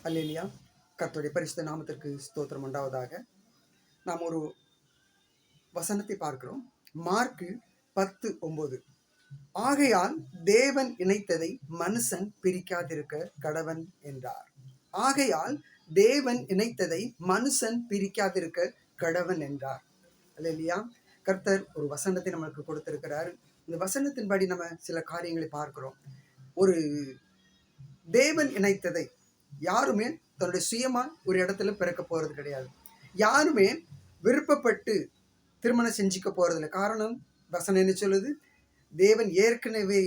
அல்லேலூயா. கர்த்தருடைய பரிசுத்த நாமத்திற்கு ஸ்தோத்திரம் உண்டாவதாக. நாம் ஒரு வசனத்தை பார்க்கிறோம். மார்க்கு 10:9. ஆகையால் தேவன் இணைத்ததை மனுஷன் பிரிக்காதிருக்க கடவன் என்றார். ஆகையால் தேவன் இணைத்ததை மனுஷன் பிரிக்காதிருக்க கடவன் என்றார். அல்லேலூயா. கர்த்தர் ஒரு வசனத்தை நமக்கு கொடுத்திருக்கிறார். இந்த வசனத்தின்படி நம்ம சில காரியங்களை பார்க்கிறோம். ஒரு தேவன் இணைத்ததை யாருமே தன்னுடைய சுயமா ஒரு இடத்துல பிறக்க போறது கிடையாது. யாருமே விருப்பப்பட்டு திருமணம் செஞ்சுக்க போறது இல்லை. காரணம், வசனம் என்ன சொல்லுது? தேவன் ஏற்கனவே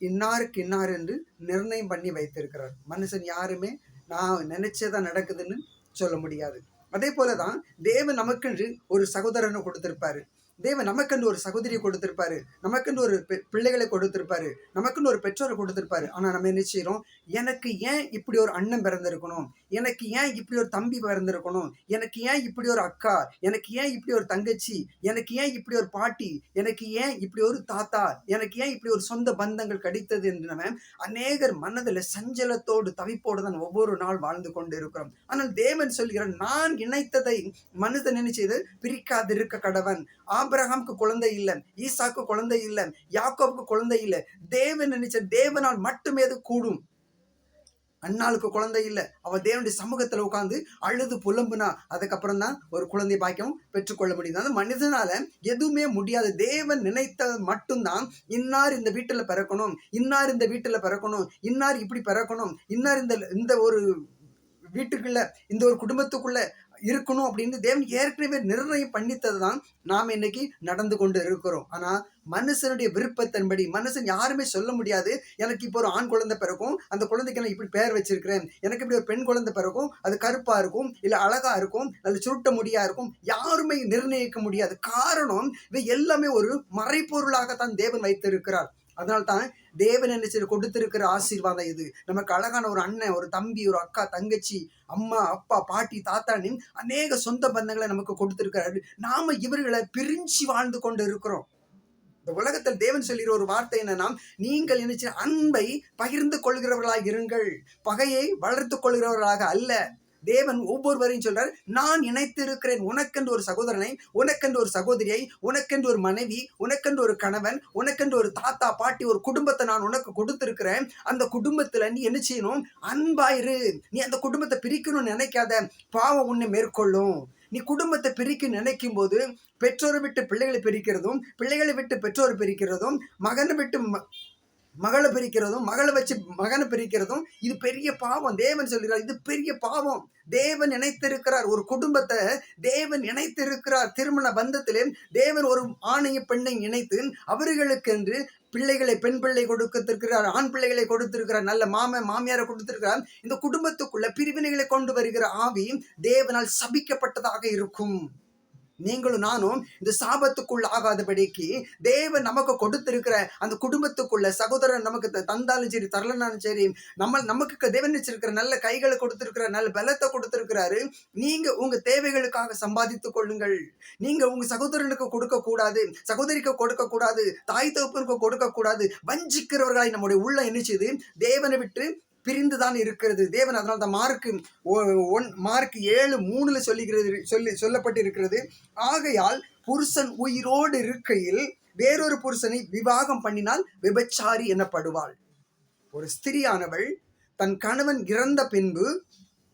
இன்னாருக்கு இன்னார் என்று நிர்ணயம் பண்ணி வைத்திருக்கிறார். மனுஷன் யாருமே நான் நினைச்சதான் நடக்குதுன்னு சொல்ல முடியாது. அதே போலதான் தேவன் நமக்கென்று ஒரு சகோதரனை கொடுத்திருப்பாரு. தேவன் நமக்கென்று ஒரு சகோதரியை கொடுத்திருப்பாரு. நமக்கென்று ஒரு பிள்ளைகளை கொடுத்திருப்பாரு. நமக்குன்னு ஒரு பெற்றோரை கொடுத்திருப்பாரு. ஆனா நம்ம என்ன செய்யறோம்? எனக்கு ஏன் இப்படி ஒரு அண்ணன் பிறந்திருக்கணும்? எனக்கு ஏன் இப்படி ஒரு தம்பி பிறந்திருக்கணும்? எனக்கு ஏன் இப்படி ஒரு அக்கா? எனக்கு ஏன் இப்படி ஒரு தங்கச்சி? எனக்கு ஏன் இப்படி ஒரு பாட்டி? எனக்கு ஏன் இப்படி ஒரு தாத்தா? எனக்கு ஏன் இப்படி ஒரு சொந்த பந்தங்கள் கிடைத்தது என்று நம்ம அநேகர் மனதில் சஞ்சலத்தோடு தவிப்போடு தான் ஒவ்வொரு நாள் வாழ்ந்து கொண்டு இருக்கிறோம். ஆனால் தேவன் சொல்கிறார், நான் இணைத்ததை மனிதன் என்ன செய்து பிரிக்காதிருக்க கடவன். ஆபிரகாமுக்கு குழந்தை இல்லை, ஈசாக்கு குழந்தை இல்லை, யாக்கோபுக்கு குழந்தை இல்லை. தேவன் நினைச்ச தேவனால் மட்டுமே அது கூடும். அண்ணாளுக்கு குழந்தை இல்லை, அவ தேவனுடைய சமூகத்துல உட்கார்ந்து அழுது புலம்புனா அதுக்கப்புறம் தான் ஒரு குழந்தை பாக்கியம் பெற்றுக்கொள்ள முடியுது. அது மனிதனால எதுவுமே முடியாது. தேவன் நினைத்த மட்டும்தான் இன்னார் இந்த வீட்டுல பிறக்கணும், இன்னார் இந்த வீட்டுல பிறக்கணும், இன்னார் இப்படி பிறக்கணும், இன்னார் இந்த ஒரு வீட்டுக்குள்ள இந்த ஒரு குடும்பத்துக்குள்ள இருக்கணும் அப்படின்னு தேவன் ஏற்கனவே நிர்ணயம் பண்ணித்தது தான் நாம் இன்னைக்கு நடந்து கொண்டு இருக்கிறோம். ஆனா மனுஷனுடைய விருப்பத்தின்படி மனுஷன் யாருமே சொல்ல முடியாது, எனக்கு இப்போ ஒரு ஆண் குழந்தை பிறக்கும், அந்த குழந்தைக்கு நான் இப்படி பெயர் வச்சிருக்கிறேன், எனக்கு இப்படி ஒரு பெண் குழந்தை பிறக்கும், அது கருப்பா இருக்கும், இல்ல அழகா இருக்கும், நல்ல சுருட்ட முடியா இருக்கும். யாருமே நிர்ணயிக்க முடியாது. காரணம், இவை எல்லாமே ஒரு மறைப்பொருளாகத்தான் தேவன் வைத்திருக்கிறார். அதனால்தான் தேவன் என்ன செய்ய கொடுத்திருக்கிற ஆசீர்வாதம் இது. நமக்கு அழகான ஒரு அண்ணன், ஒரு தம்பி, ஒரு அக்கா, தங்கச்சி, அம்மா, அப்பா, பாட்டி, தாத்தான்னு அநேக சொந்த பந்தங்களை நமக்கு கொடுத்திருக்கிறாரு. நாம இவர்களை பிரிஞ்சு வாழ்ந்து கொண்டு இருக்கிறோம். இந்த உலகத்தில் தேவன் சொல்லிற ஒரு வார்த்தை என்னன்னா, நீங்கள் நினைச்ச அன்பை பகிர்ந்து கொள்கிறவர்களாக இருங்கள், பகையை வளர்த்து கொள்கிறவர்களாக அல்ல. தேவன் ஒவ்வொருவரையும் சொல்றார், நான் இணைத்திருக்கிறேன் உனக்கென்று ஒரு சகோதரனை, உனக்கென்று ஒரு சகோதரியை, உனக்கென்று ஒரு மனைவி, உனக்கென்று ஒரு கணவன், உனக்கென்று ஒரு தாத்தா பாட்டி, ஒரு குடும்பத்தை நான் உனக்கு கொடுத்திருக்கிறேன். அந்த குடும்பத்துல நீ என்ன செய்யணும்? அன்பாயிரு. நீ அந்த குடும்பத்தை பிரிக்கணும்னு நினைக்காத, பாவம் உன்னை மேற்கொள்ளும். நீ குடும்பத்தை பிரிக்க நினைக்கும் போது பெற்றோரை விட்டு பிள்ளைகளை பிரிக்கிறதும், பிள்ளைகளை விட்டு பெற்றோரை பிரிக்கிறதும், மகனை விட்டு மகளை பிரிக்கிறதும், மகளை வச்சு மகனை பிரிக்கிறதும், இது பெரிய பாவம். தேவன் சொல்கிறார், இது பெரிய பாவம். தேவன் இணைத்திருக்கிறார் ஒரு குடும்பத்தை, தேவன் இணைத்திருக்கிறார். திருமண பந்தத்திலே தேவன் ஒரு ஆணையும் பெண்ணை இணைத்து அவர்களுக்கென்று பிள்ளைகளை, பெண் பிள்ளை கொடுத்திருக்கிறார், ஆண் பிள்ளைகளை கொடுத்திருக்கிறார், நல்ல மாமியாரை கொடுத்திருக்கிறார். இந்த குடும்பத்துக்குள்ள பிரிவினைகளை கொண்டு வருகிற ஆவி தேவனால் சபிக்கப்பட்டதாக இருக்கும். நீங்களும் நானும் இந்த சாபத்துக்குள்ள ஆகாதபடிக்கு தேவன் நமக்கு கொடுத்திருக்கிற அந்த குடும்பத்துக்குள்ள சகோதரன் நமக்கு தந்தாலும் சரி, தரலனாலும் சரி, நமக்கு தேவன் வச்சிருக்கிற நல்ல கைகளை கொடுத்திருக்கிற நல்ல பலத்தை கொடுத்திருக்கிறாரு. நீங்க உங்க தேவைகளுக்காக சம்பாதித்துக் கொள்ளுங்கள். நீங்க உங்க சகோதரனுக்கு கொடுக்க கூடாது, சகோதரிக்கு கொடுக்க கூடாது, தாய் தகப்பனுக்கு கொடுக்க கூடாது. வஞ்சிக்கிறவர்களாய் நம்முடைய உள்ள என்னச்சுது தேவனை விட்டு பிரிந்துதான் இருக்கிறது. தேவன் அதனால தான் மார்க் 7:3 சொல்லப்பட்டு இருக்கிறது. ஆகையால் புருஷன் உயிரோடு இருக்கையில் வேறொரு புருஷனை விவாகம் பண்ணினால் விபச்சாரி எனப்படுவாள். ஒரு ஸ்திரியானவள் தன் கணவன் இறந்த பின்பு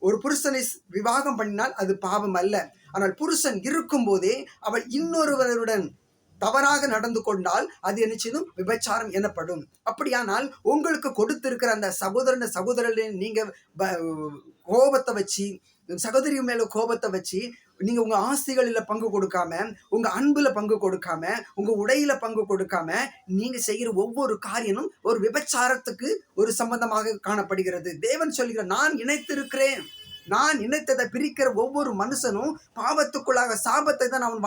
ஒரு புருஷனை விவாகம் பண்ணினால் அது பாவம் அல்ல. ஆனால் புருஷன் இருக்கும் போதே அவள் இன்னொருவருடன் தவறாக நடந்து கொண்டால் அது என்ன செய்யும்? விபச்சாரம் எனப்படும். அப்படியானால் உங்களுக்கு கொடுத்திருக்கிற அந்த சகோதரனை நீங்க கோபத்தை வச்சு, சகோதரி மேல கோபத்தை வச்சு, நீங்க உங்க ஆஸ்திகளில பங்கு கொடுக்காம, உங்க அன்புல பங்கு கொடுக்காம, உங்க உடையில பங்கு கொடுக்காம நீங்க செய்கிற ஒவ்வொரு காரியமும் ஒரு விபச்சாரத்துக்கு ஒரு சம்பந்தமாக காணப்படுகிறது. தேவன் சொல்கிற, நான் இணைத்திருக்கிறேன். நான் இணைத்ததை பிரிக்கிற ஒவ்வொரு மனுஷனும் பாவத்துக்குள்ளாக சாபத்தை தான் அவன்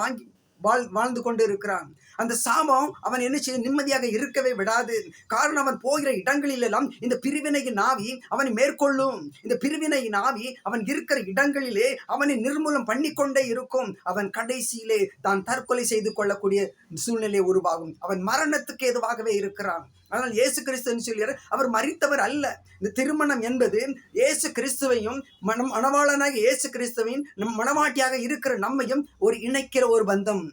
வாழ்ந்து கொண்டு இருக்கிறான். அந்த சாபம் அவன் என்ன செய்ய நிம்மதியாக இருக்கவே விடாது. காரணம், அவன் போகிற இடங்களில் எல்லாம் இந்த பிரிவினையின் ஆவி அவனை மேற்கொள்ளும். இந்த பிரிவினையின் ஆவி அவன் இருக்கிற இடங்களிலே அவனை நிர்மூலம் பண்ணிக்கொண்டே இருக்கும். அவன் கடைசியிலே தான் தற்கொலை செய்து கொள்ளக்கூடிய சூழ்நிலை உருவாகும். அவன் மரணத்துக்கு ஏதுவாகவே இருக்கிறான். ஆனால் இயேசு கிறிஸ்து சொல்கிறார், அவர் மரித்தவர் அல்ல. இந்த திருமணம் என்பது இயேசு கிறிஸ்துவையும் மணவாளனாக இயேசு கிறிஸ்துவையும் நம் மணவாட்டியாக இருக்கிற நம்மையும் ஒரு இணைக்கிற ஒரு பந்தம்.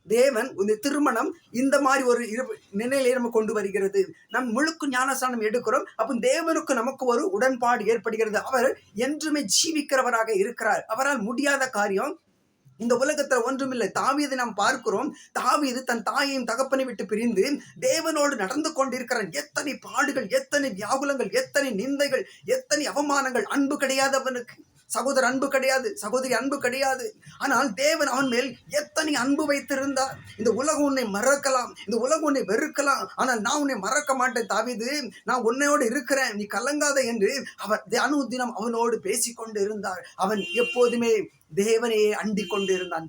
தேவன் இந்த திருமணம் இந்த மாதிரி ஒரு நிலையிலே நம்ம கொண்டு வருகிறது. நம் முழுக்க ஞானஸ்நானம் எடுக்கிறோம். அப்போ தேவனுக்கு நமக்கு ஒரு உடன்பாடு ஏற்படுகிறது. அவர் என்றுமே ஜீவிக்கிறவராக இருக்கிறார். அவரால் முடியாத காரியம் இந்த உலகத்துல ஒன்றுமில்லை. தாவீதை நாம் பார்க்கிறோம். தாவீது தன் தாயையும் தகப்பனை விட்டு பிரிந்து தேவனோடு நடந்து கொண்டிருக்கிறான். எத்தனை பாடுகள், எத்தனை வியாகுலங்கள், எத்தனை நிந்தைகள், எத்தனை அவமானங்கள். அன்பு கிடையாது அவனுக்கு. சகோதர அன்பு கிடையாது, சகோதரி அன்பு கிடையாது. ஆனால் தேவன் அவன் மேல் எத்தனை அன்பு வைத்திருந்தார். இந்த உலகம் உன்னை மறக்கலாம், இந்த உலகம் உன்னை வெறுக்கலாம், ஆனால் நான் உன்னை மறக்க மாட்டேன் தாவீது, நான் உன்னையோடு இருக்கிறேன், நீ கலங்காத என்று அவர் அனுதினம் அவனோடு பேசிக்கொண்டு இருந்தார். அவன் எப்போதுமே தேவனையே அண்டிக் கொண்டு இருந்தான்.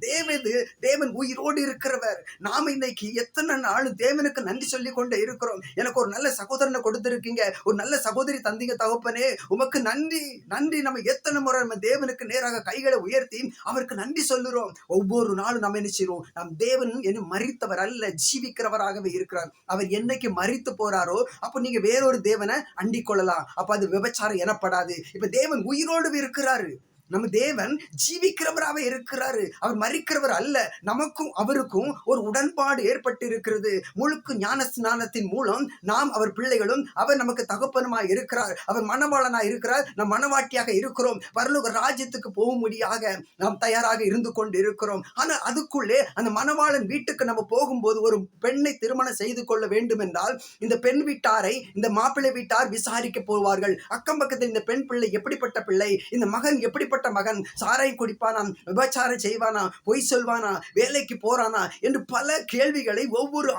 தேவன் உயிரோடு இருக்கிறவர். நாம இன்னைக்கு எத்தனை நாள் தேவனுக்கு நன்றி சொல்லி கொண்டே இருக்கிறோம். எனக்கு ஒரு நல்ல சகோதரனை கொடுத்திருக்கீங்க, ஒரு நல்ல சகோதரி தந்தீங்க தகப்பனே, உமக்கு நன்றி நன்றி. நம்ம எத்தனை முறை நம்ம தேவனுக்கு நேராக கைகளை உயர்த்தி அவருக்கு நன்றி சொல்லுறோம். ஒவ்வொரு நாளும் நம்ம என்ன செய்வோம், நம் தேவன் என்ன மரித்தவர் அல்ல, ஜீவிக்கிறவராகவே இருக்கிறார். அவர் என்னைக்கு மரித்து போறாரோ அப்போ நீங்க வேறொரு தேவனை அண்டிக் கொள்ளலாம். அப்ப அது விபச்சாரம் எனப்படாது. இப்ப தேவன் உயிரோடு இருக்கிறாரு. நம்ம தேவன் ஜீவிக்கிறவராக இருக்கிறாரு. அவர் மரிக்கிறவர் அல்ல. நமக்கும் அவருக்கும் ஒரு உடன்பாடு ஏற்பட்டு இருக்கிறது. முழுக்க ஞான ஸ்நானத்தின் மூலம் நாம் அவர் பிள்ளைகளும், அவர் நமக்கு தகப்பனுமாய் இருக்கிறார். அவர் மணவாளனாய் இருக்கிறார். நம் மணவாட்டியாக இருக்கிறோம். பரலோக ராஜ்யத்துக்கு போகும்படியாக நாம் தயாராக இருந்து கொண்டு இருக்கிறோம். ஆனா அதுக்குள்ளே அந்த மணவாளன் வீட்டுக்கு நம்ம போகும்போது ஒரு பெண்ணை திருமணம் செய்து கொள்ள வேண்டும் என்றால் இந்த பெண் வீட்டாரை இந்த மாப்பிள்ளை வீட்டார் விசாரிக்க போவார்கள். அக்கம் பக்கத்தில் இந்த பெண் பிள்ளை எப்படிப்பட்ட பிள்ளை, இந்த மகன் எப்படிப்பட்ட மகன், சாரை குடிப்பானா, விபச்சாரம் செய்வானா, பொய் சொல்வானா, வேலைக்கு போறானா என்று பல கேள்விகளை ஒவ்வொரு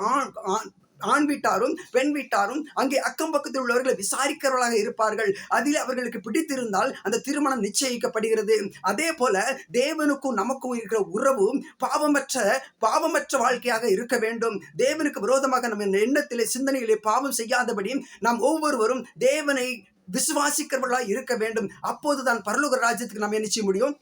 ஆண் வீட்டாரும் பெண் வீட்டாரும் அங்கே அக்கம் பக்கத்தில் உள்ளவர்களை விசாரிக்கிறவர்களாக இருப்பார்கள். அதில் அவர்களுக்கு பிடித்திருந்தால் அந்த திருமணம் நிச்சயிக்கப்படுகிறது. அதே போல தேவனுக்கும் நமக்கும் இருக்கிற உறவு பாவமற்ற வாழ்க்கையாக இருக்க வேண்டும். தேவனுக்கு விரோதமாக நம்ம எண்ணத்திலே சிந்தனையிலே பாவம் செய்யாதபடி நாம் ஒவ்வொருவரும் தேவனை விசுவாசிக்கிறவர்களாக இருக்க வேண்டும். அப்போதுதான் பரலோக ராஜ்யத்துக்கு நாம் என்ன செய்ய முடியும்,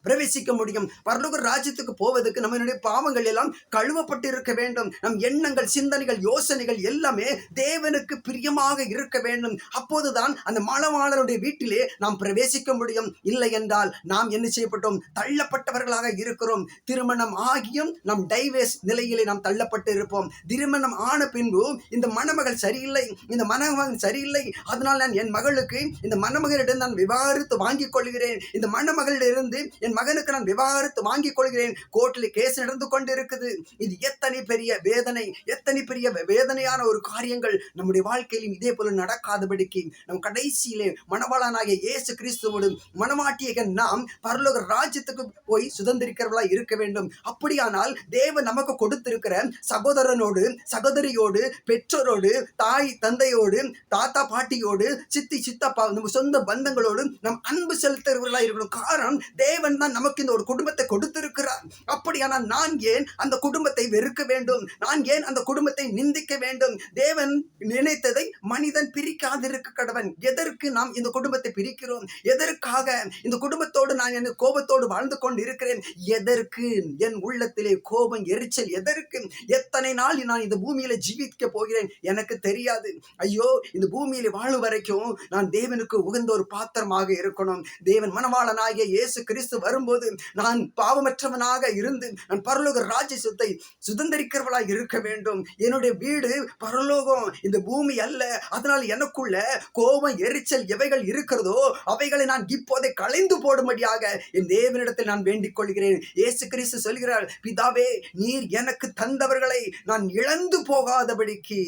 பிரவேசிக்க முடியும். பரலோக ராஜ்யத்துக்கு போவதற்கு நம்மளுடைய பாவங்கள் எல்லாம் கழுவப்பட்டு இருக்க வேண்டும். நம் எண்ணங்கள், சிந்தனைகள், யோசனைகள் எல்லாமே தேவனுக்கு பிரியமாக இருக்க வேண்டும். அப்போதுதான் அந்த மணவாளனுடைய வீட்டிலே நாம் பிரவேசிக்க முடியும். இல்லை என்றால் நாம் என்ன செய்யப்பட்டோம், தள்ளப்பட்டவர்களாக இருக்கிறோம். திருமணம் ஆகியும் நம் டைவேஸ் நிலையிலே நாம் தள்ளப்பட்டு இருப்போம். திருமணம் ஆன பின்பு இந்த மணமகள் சரியில்லை, இந்த மணமகன் சரியில்லை, அதனால் நான் என் மகளுக்கு இந்த மணமகளிடம் நான் விவாகரத்து வாங்கிக் கொள்கிறேன், இந்த மணமகளிலிருந்து என் மகனுக்கு நான் விவாகரத்து வாங்கிக் கொள்கிறேன். கோர்ட்டில் கேஸ் நடந்து கொண்டு இருக்குது. இது எத்தனை பெரிய வேதனை, எத்தனை பெரிய வேதனையான ஒரு காரியங்கள் நம்முடைய வாழ்க்கையிலும் இதே போல நடக்காதபடிக்கு நம் கடைசியிலே மணவாளனாகிய இயேசு கிறிஸ்துவோடு மணவாட்டியாக நாம் பரலோக ராஜ்யத்துக்கு போய் சுதந்திரிக்கிறவர்களாக இருக்க வேண்டும். அப்படியானால் தேவன் நமக்கு கொடுத்திருக்கிற சகோதரனோடு, சகோதரியோடு, பெற்றோரோடு, தாய் தந்தையோடு, தாத்தா பாட்டியோடு, சித்தி சித்தப்பா, நம்ம சொந்த பந்தங்களோடு நம் அன்பு செலுத்துகிறவர்களாக இருக்கணும். காரணம் தேவன் நமக்கு இந்த ஒரு குடும்பத்தை கொடுத்திருக்கிறார். அப்படியானால் நான் ஏன் அந்த குடும்பத்தை வெறுக்க வேண்டும், நான் ஏன் அந்த குடும்பத்தை நிந்திக்க வேண்டும்? தேவன் நினைத்ததை மனிதன் பிரிக்காதிருக்க கடவன். எதற்கு நாம் இந்த குடும்பத்தை பிரிக்கிறோம்? எதற்காக இந்த குடும்பத்தோடு நான் என் கோபத்தோடு வாழ்ந்து கொண்டு இருக்கிறேன்? எதற்கு என் உள்ளத்திலே கோபம், எரிச்சல்? எதற்கு? எத்தனை நாள் நான் இந்த பூமியில ஜீவிக்க போகிறேன் எனக்கு தெரியாது. ஐயோ, இந்த பூமியில வாழும் வரைக்கும் நான் தேவனுக்கு உகந்த ஒரு பாத்திரமாக இருக்கணும். தேவன் மணவாளனாகிய இயேசு கிறிஸ்து வரும்போது நான் பாவமற்றவனாக இருந்து நான் பரலோக ராஜ்யத்தை சுதந்திரிக்கிறவளாக இருக்க வேண்டும். என்னுடைய வீடு பரலோகம், இந்த பூமி அல்ல. அதனால் எனக்குள்ள கோபம், எரிச்சல் எவைகள் இருக்கிறதோ அவைகளை நான் இப்போதை களைந்து போடும்படியாக என் தேவனிடத்தில் நான் வேண்டிக் கொள்கிறேன். இயேசு கிறிஸ்து சொல்கிறார், பிதாவே, நீர் எனக்கு தந்தவர்களை நான் இழந்து போகாதபடிக்கு.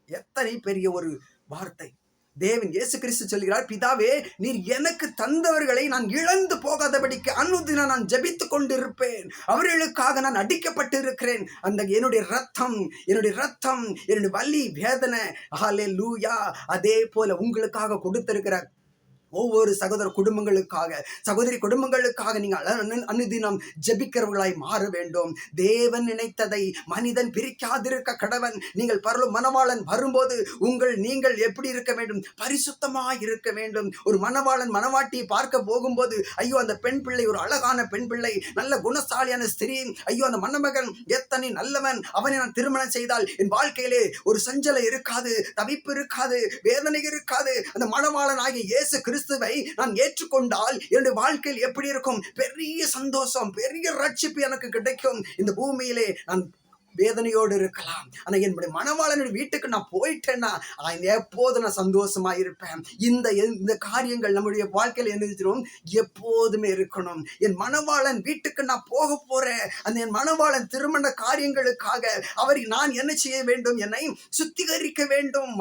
எத்தனை பெரிய ஒரு வார்த்தை! தேவன் இயேசு கிறிஸ்து சொல்கிறார், பிதாவே, நீர் எனக்கு தந்தவர்களை நான் இழந்து போகாதபடிக்கு அனுதினம் நான் ஜெபித்துக் கொண்டிருப்பேன். அவர்களுக்காக நான் அடிக்கப்பட்டு இருக்கிறேன். அந்த என்னுடைய ரத்தம், என்னுடைய வலி, வேதனை, ஹல்லேலூயா, அதே போல உங்களுக்காக கொடுத்திருக்கிறார் ஒவ்வொரு சகோதர குடும்பங்களுக்காக, சகோதரி குடும்பங்களுக்காக நீங்கள் அனுதினம் ஜெபிக்கிறவர்களாய் மாற வேண்டும். தேவன் நினைத்ததை மனிதன் பிரிக்காதிருக்க கடவன். நீங்கள் மணவாளன் வரும்போது நீங்கள் எப்படி இருக்க வேண்டும்? பரிசுத்தமாய் இருக்க வேண்டும். ஒரு மணவாளன் மணவாட்டியை பார்க்க போகும்போது, ஐயோ அந்த பெண் பிள்ளை ஒரு அழகான பெண் பிள்ளை, நல்ல குணசாலியான ஸ்திரீ, ஐயோ அந்த மணமகன் எத்தனை நல்லவன், அவனை நான் திருமணம் செய்தால் என் வாழ்க்கையிலே ஒரு சஞ்சலம் இருக்காது, தவிப்பு இருக்காது, வேதனை இருக்காது. அந்த மணவாளன் ஆகிய இயேசு கிறிஸ்துவை நான் ஏற்றுக்கொண்டால் என்னுடைய வாழ்க்கையில் எப்படி இருக்கும்? பெரிய சந்தோஷம், பெரிய ரட்சிப்பு எனக்கு கிடைக்கும். இந்த பூமியிலே நான் வேதனையோடு இருக்கலாம், ஆனா என்னுடைய மணவாளனுடைய வீட்டுக்கு நான் போயிட்டேன்னா எப்போது நான் சந்தோஷமா இருப்பேன். இந்த காரியங்கள் நம்முடைய வாழ்க்கையில என்ன எப்போதுமே இருக்கணும். என் மணவாளன் வீட்டுக்கு நான் போக போறேன், அந்த என் மணவாளன் திருமண காரியங்களுக்காக அவர் நான் என்ன செய்ய வேண்டும்? என்னை சுத்திகரிக்க வேண்டும்.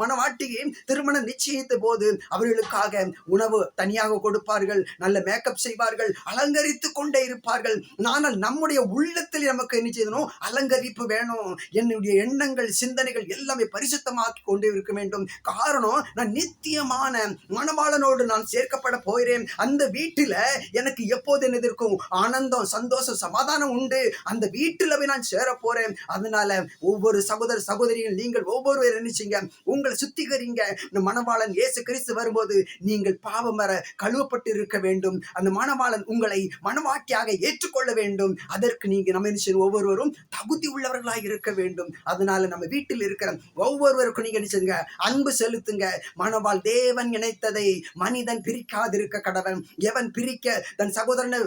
மணவாட்டியை திருமணம் நிச்சயித்த போது அவர்களுக்காக உணவு தனியாக கொடுப்பார்கள், நல்ல மேக்கப் செய்வார்கள், அலங்கரித்துக் கொண்டே இருப்பார்கள். ஆனால் நம்முடைய உள்ளத்தில் நமக்கு என்ன செய்யணும்? அலங்கரிப்பு வேணும். என்னுடைய எண்ணங்கள், சிந்தனைகள் எல்லாமே பரிசுத்தமாக்கி கொண்டே இருக்க வேண்டும். காரணம், நான் நித்தியமான மணவாளனோடு நான் சேர்க்கப்பட போகிறேன். அந்த வீட்டில எனக்கு எப்போது என்ன இருக்கும்? ஆனந்தம், சந்தோஷம், சமாதானம் உண்டு. அந்த வீட்டில போய் நான் சேர போறேன். அதனால ஒவ்வொரு சகோதர சகோதரிகள் நீங்கள் ஒவ்வொருவர் நினைச்சீங்க, உங்களை சுத்திகரிங்க. இந்த மணவாளன் இயேசு கிறிஸ்து வரும்போது நீங்கள் பாவமர கழுவப்பட்டு இருக்க வேண்டும். அந்த மணவாளன் உங்களை மணவாட்டியாக ஏற்றுக்கொள்ள வேண்டும். அதற்கு நீங்க நம்ம ஒவ்வொருவரும் தகுதி உள்ளவர்களாக இருக்க வேண்டும். அதனால நம்ம வீட்டில் இருக்கிற ஒவ்வொருவருக்கும் நீங்க நினைச்சுங்க, அன்பு செலுத்துங்க. மணவாள் தேவன் இணைத்ததை மனிதன் பிரிக்காதிருக்க கடவன். எவன் பிரிக்க தன் சகோதரனை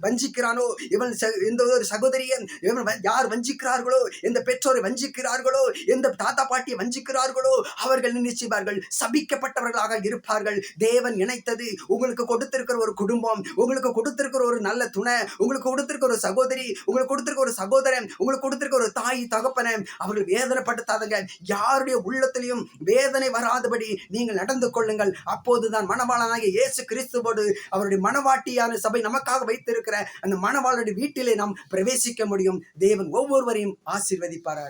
வஞ்சிக்கிறானோ, இவன் எந்த ஒரு சகோதரியை யார் வஞ்சிக்கிறார்களோ, எந்த பெற்றோரை வஞ்சிக்கிறார்களோ, எந்த தாத்தா பாட்டியை வஞ்சிக்கிறார்களோ, அவர்கள் நினைச்சுவார்கள், சபிக்கப்பட்டவர்களாக இருப்பார்கள். தேவன் இணைத்தது உங்களுக்கு கொடுத்திருக்கிற ஒரு குடும்பம், உங்களுக்கு கொடுத்திருக்கிற ஒரு நல்ல துணை, உங்களுக்கு கொடுத்திருக்கிற ஒரு சகோதரி, உங்களுக்கு கொடுத்திருக்கிற ஒரு சகோதரன், உங்களுக்கு கொடுத்திருக்க ஒரு தாய் தகப்பனை அவர்கள் வேதனைப்படுத்தாதங்க. யாருடைய உள்ளத்திலையும் வேதனை வராதபடி நீங்கள் நடந்து கொள்ளுங்கள். அப்போதுதான் மணவாளனாகிய இயேசு கிறிஸ்துவோடு அவருடைய மணவாட்டியான சபை நமக்காக வைத்திருக்கிற அந்த மணவாளனுடைய வீட்டிலே நாம் பிரவேசிக்க முடியும். தேவன் ஒவ்வொருவரையும் ஆசீர்வதிப்பாராக.